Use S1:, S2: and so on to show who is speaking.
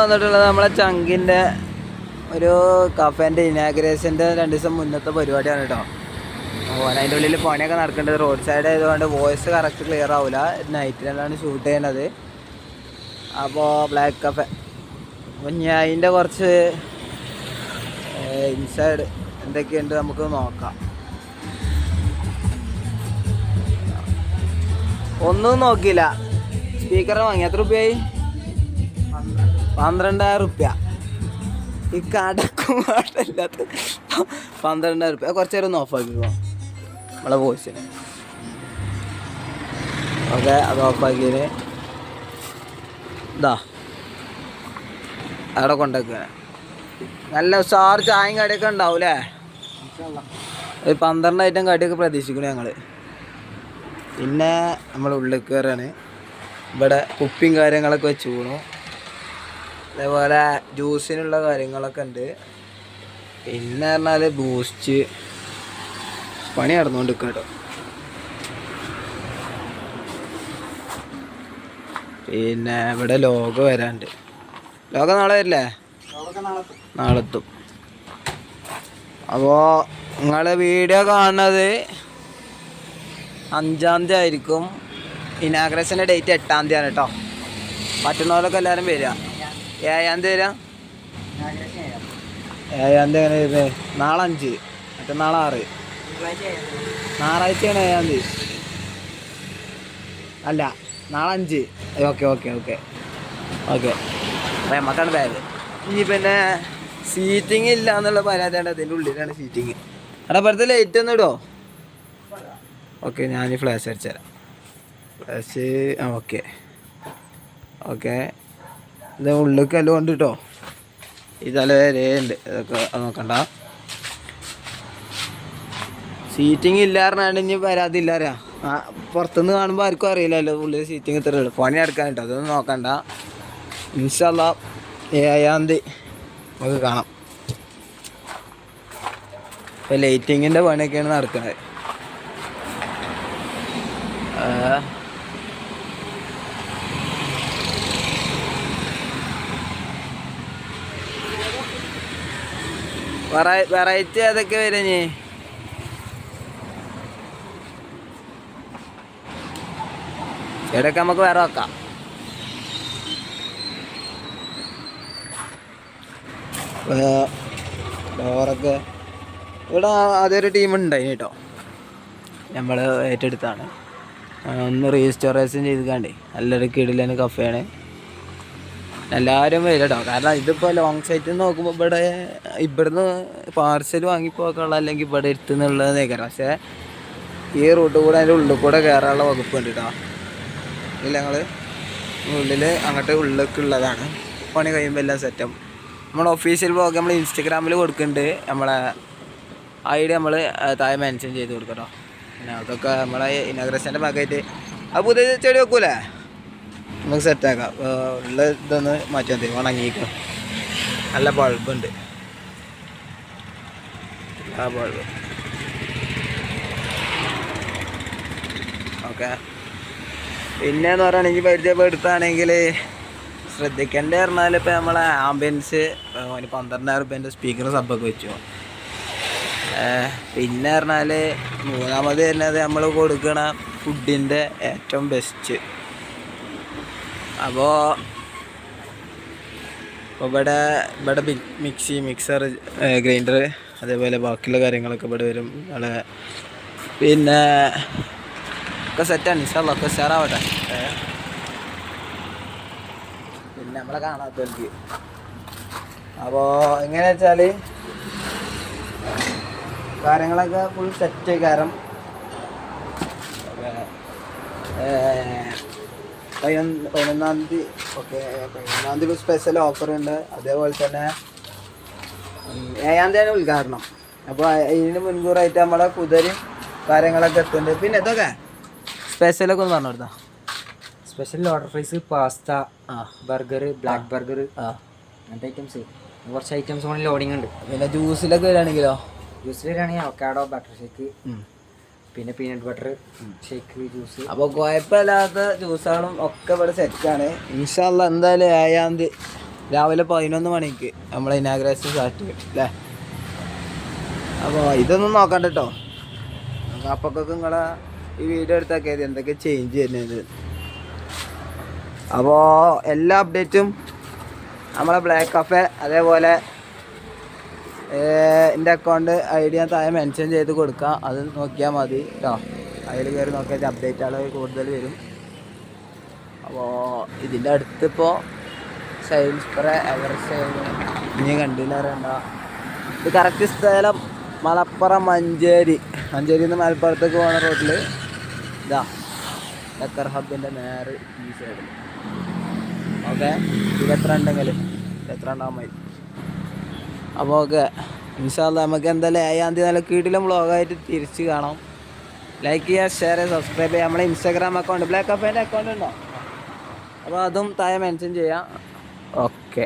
S1: വന്നിട്ടുള്ളത് നമ്മളെ ചങ്കിൻ്റെ ഒരു കഫേൻ്റെ ഇനാഗ്രേഷൻ്റെ 2 ദിവസം മുന്നത്തെ പരിപാടിയാണ് കേട്ടോ. അപ്പോൾ അതിൻ്റെ ഉള്ളിൽ പണിയൊക്കെ നടക്കേണ്ടത്. റോഡ് സൈഡ് ആയതുകൊണ്ട് വോയിസ് കറക്റ്റ് ക്ലിയർ ആവില്ല. നൈറ്റിലാണ് ഷൂട്ട് ചെയ്യുന്നത്. അപ്പോൾ ബ്ലാക്ക് കഫേ അപ്പം ഞാൻ അതിൻ്റെ കുറച്ച് ഇൻസൈഡ് എന്തൊക്കെയുണ്ട് നമുക്ക് നോക്കാം. ഒന്നും നോക്കിയില്ല. സ്പീക്കറിന് വാങ്ങി എത്ര റുപ്യായി? 12,000 റുപ്യ. ഈ കടക്കും പാടില്ലാത്ത 12,000 റുപ്യ. കുറച്ച് നേരം ഒന്ന് ഓഫാക്കിക്കോ നമ്മളെ വോയിസിന്. ഓക്കെ, അത് ഓഫാക്കിയതിന് ഇതാ അവിടെ കൊണ്ടുവയ്ക്കുക. നല്ല ഉഷാർ ചായയും കടിയൊക്കെ ഉണ്ടാവും അല്ലേ? ഒരു 12 ഐറ്റം കടിയൊക്കെ പ്രതീക്ഷിക്കണം ഞങ്ങൾ. പിന്നെ നമ്മൾ ഉള്ളിൽ കയറാണ്. ഇവിടെ കുപ്പിയും കാര്യങ്ങളൊക്കെ വെച്ച് പോകണു. അതേപോലെ ജ്യൂസിനുള്ള കാര്യങ്ങളൊക്കെ ഉണ്ട്. പിന്നെ പറഞ്ഞാൽ ബൂസ്റ്റ് പണി നടന്നുകൊണ്ട് കേട്ടോ. പിന്നെ ഇവിടെ ലോഗോ വരാനുണ്ട്. ലോഗോ നാളെ വരില്ലേ? നാളെ എത്തും. അപ്പോൾ നിങ്ങൾ വീഡിയോ കാണുന്നത് 5-ാം തീയതി ആയിരിക്കും. ഇനാഗ്രേഷൻ്റെ ഡേറ്റ് 8-ാം തീയതിയാണ് കേട്ടോ. പറ്റുന്നവരൊക്കെ എല്ലാവരും വരിക. 7-ാം തീയതി വരിക. 7-ാം തീയതി എങ്ങനെ വരുന്നത്? നാളെ 5, മറ്റന്നാളെ 6. ഞായറാഴ്ചയാണ് 7-ാം തീയതി. അല്ല, നാളെ 5. Okay okay okay okay. അപ്പോൾ നമുക്കാണ് ബാഗ്. ഇനി പിന്നെ സീറ്റിംഗ് ഇല്ല എന്നുള്ള പരാതിയാണ്. അതിൻ്റെ ഉള്ളിലാണ് സീറ്റിങ്. അവിടെ ഇപ്പോഴത്തെ ലൈറ്റ് ഒന്നും ഇടുമോ? ഓക്കെ, ഞാൻ ഫ്ലാഷ് അടിച്ചു തരാം. Flash okay okay. ഇത് ഉള്ളിലേക്ക് എല്ലാം ഉണ്ട് കേട്ടോ. ഈ തല വരെ ഉണ്ട്. ഇതൊക്കെ നോക്കണ്ട. സീറ്റിംഗ് ഇല്ല പറഞ്ഞാണ്ട് ഇനി പരാതി ഇല്ല അറിയാം. പുറത്തുനിന്ന് കാണുമ്പോൾ ആർക്കും അറിയില്ലല്ലോ ഉള്ളിൽ സീറ്റിംഗ് ഇത്ര ഉള്ളു. പണി എടുക്കാൻ കേട്ടോ. അതൊന്നും നോക്കണ്ട. ഇൻഷാ അല്ലാഹ് 7-ാം തീയതി നമുക്ക് കാണാം. ഇപ്പോൾ ലൈറ്റിങ്ങിൻ്റെ പണിയൊക്കെയാണ് നടക്കുന്നത്. വെറൈറ്റി ഏതൊക്കെ വരും? ഇടയ്ക്ക് നമുക്ക് വേറെ വെക്കാം. ഡോറൊക്കെ ഇവിടെ ആദ്യമൊരു ടീമുണ്ടായിന് കേട്ടോ. നമ്മൾ ഏറ്റെടുത്താണ്. ഒന്ന് റീസ്റ്റോറേഷൻ ചെയ്ത് നല്ലൊരു കിടിലന് കഫേയാണ്. എല്ലാവരും വരും കേട്ടോ. കാരണം ഇതിപ്പോൾ ലോങ് സൈറ്റിൽ നോക്കുമ്പോൾ ഇവിടുന്ന് പാർസൽ വാങ്ങിപ്പോക്കാനുള്ള അല്ലെങ്കിൽ ഇവിടെ എത്തുന്നുള്ളത് നേരം. പക്ഷേ ഈ റൂട്ട് കൂടെ അതിൻ്റെ ഉള്ളിൽ കൂടെ കയറാനുള്ള വകുപ്പുണ്ട് കേട്ടോ. ഇല്ല, ഞങ്ങൾ ഉള്ളിൽ അങ്ങോട്ട് ഉള്ളിലേക്കുള്ളതാണ്. പണി കഴിയുമ്പോൾ എല്ലാം സെറ്റാവും. നമ്മുടെ ഒഫീഷ്യൽ ബ്ലോഗ് നമ്മൾ ഇൻസ്റ്റഗ്രാമിൽ കൊടുക്കുന്നുണ്ട്. നമ്മളെ ID നമ്മൾ താഴെ മെൻഷൻ ചെയ്ത് കൊടുക്കട്ടോ. പിന്നെ അതൊക്കെ നമ്മളെ ഇനാഗ്രേഷൻ്റെ ഭാഗമായിട്ട് ആ പുതിയ ചെടി വെക്കൂലേ, നമുക്ക് സെറ്റാക്കാം. ഉള്ള ഇതൊന്ന് മാറ്റാൻ തരും. ഉണങ്ങിക്കും. നല്ല ബൾബുണ്ട്. ആ ബൾബ് ഓക്കെ. പിന്നെയെന്ന് പറയുകയാണെങ്കിൽ പരിചയപ്പെടുത്തുകയാണെങ്കിൽ ശ്രദ്ധിക്കേണ്ടത് പറഞ്ഞാൽ ഇപ്പോൾ നമ്മളെ ആംബിയൻസ് 12,000 റുപ്യേൻ്റെ സ്പീക്കർ സബ്ബൊക്കെ വെച്ചു. പിന്നെ പറഞ്ഞാൽ മൂന്നാമത് വരുന്നത് നമ്മൾ കൊടുക്കണ ഫുഡിൻ്റെ ഏറ്റവും ബെസ്റ്റ്. അപ്പോൾ ഇവിടെ മിക്സി, മിക്സർ, ഗ്രൈൻഡർ, അതേപോലെ ബാക്കിയുള്ള കാര്യങ്ങളൊക്കെ ഇവിടെ വരും. നമ്മളെ പിന്നെ ഒക്കെ സെറ്റാണ്. ഇൻഷാല്ലാഹ് ഒക്കെ ഉഷാറാവട്ടെ. പിന്നെ നമ്മളെ കാണാത്തവർക്ക് അപ്പോൾ എങ്ങനെ വെച്ചാൽ കാര്യങ്ങളൊക്കെ ഫുൾ സെറ്റ്. കാരണം 11-ാം തീയതി ഓക്കെ. 11-ാം തീയതി സ്പെഷ്യൽ ഓഫറുണ്ട്. അതേപോലെ തന്നെ 7-ാം തീയതിയാണ് ഉദ്ഘാടനം. അപ്പോൾ ഇതിന് മുൻകൂറായിട്ട് നമ്മളെ കുതിരയും കാര്യങ്ങളൊക്കെ എത്തുന്നുണ്ട്. പിന്നെ ഇതൊക്കെ സ്പെഷ്യലൊക്കെ ഒന്ന് പറഞ്ഞു കൊടുത്താൽ.
S2: Special order fries, pasta, burger, black burger, അങ്ങനത്തെ ഐറ്റംസ്. കുറച്ച് ഐറ്റംസ് കൊണ്ട് ലോഡിങ് ഉണ്ട്.
S1: പിന്നെ ജ്യൂസിലൊക്കെ വരികയാണെങ്കിലോ?
S2: ജ്യൂസിൽ വരികയാണെങ്കിൽ അവക്കാഡോ ബട്ടർ ഷേക്ക്, പിന്നെ പീനട്ട് ബട്ടർ ഷേക്ക് ജ്യൂസ്.
S1: അപ്പോൾ കുഴപ്പമില്ലാത്ത ജ്യൂസുകളും ഒക്കെ ഇവിടെ സെറ്റാണ്. ഇൻഷാ അല്ലാഹ് എന്തായാലും 7-ാം തീയതി രാവിലെ 11 മണിക്ക് നമ്മളെ ഇനാഗ്രേഷൻ സ്റ്റാർട്ട് ചെയ്യും അല്ലേ. അപ്പോൾ ഇതൊന്നും നോക്കണ്ട കേട്ടോ. അപ്പൊക്കൊക്കെ നിങ്ങളെ ഈ വീഡിയോ എടുത്തൊക്കെ എന്തൊക്കെ ചേഞ്ച് ചെയ്യുന്നത്. അപ്പോൾ എല്ലാ അപ്ഡേറ്റും നമ്മളെ ബ്ലാക്ക് കഫേ അതേപോലെ എൻ്റെ അക്കൗണ്ട് ID ഞാൻ താഴെ മെൻഷൻ ചെയ്ത് കൊടുക്കാം. അത് നോക്കിയാൽ മതി കേട്ടോ. അതിൽ കയറി നോക്കിയാൽ അപ്ഡേറ്റുകൾ കൂടുതൽ വരും. അപ്പോൾ ഇതിൻ്റെ അടുത്തിപ്പോൾ ഷൈൻ സ്പ്രേ എവറസ്റ്റ് ഇനി കണ്ടില്ല അറിയണ്ട. ഇത് കറക്റ്റ് സ്ഥലം മലപ്പുറം മഞ്ചേരിയിൽ നിന്ന് മലപ്പുറത്തേക്ക് പോകുന്ന റോഡിൽ ഇതാ ഡക്കർ ഹബിൻ്റെ നേരെ ഈ സൈഡിൽ. Okay 22 mile. അപ്പോൾ ഓക്കെ ഇൻഷാ അല്ലാഹ് നമുക്ക് എന്തായാലും 7-ാം തീയതി നല്ല കീഴിലും വ്ളോഗായിട്ട് തിരിച്ച് കാണാം. ലൈക്ക് ചെയ്യുക, ഷെയർ ചെയ്യുക, സബ്സ്ക്രൈബ് ചെയ്യുക. നമ്മളെ ഇൻസ്റ്റാഗ്രാം അക്കൗണ്ട് ബ്ലാക്ക് കഫേൻ്റെ അക്കൗണ്ട് ഉണ്ടോ? അപ്പോൾ അതും താഴെ മെൻഷൻ ചെയ്യാം. ഓക്കെ.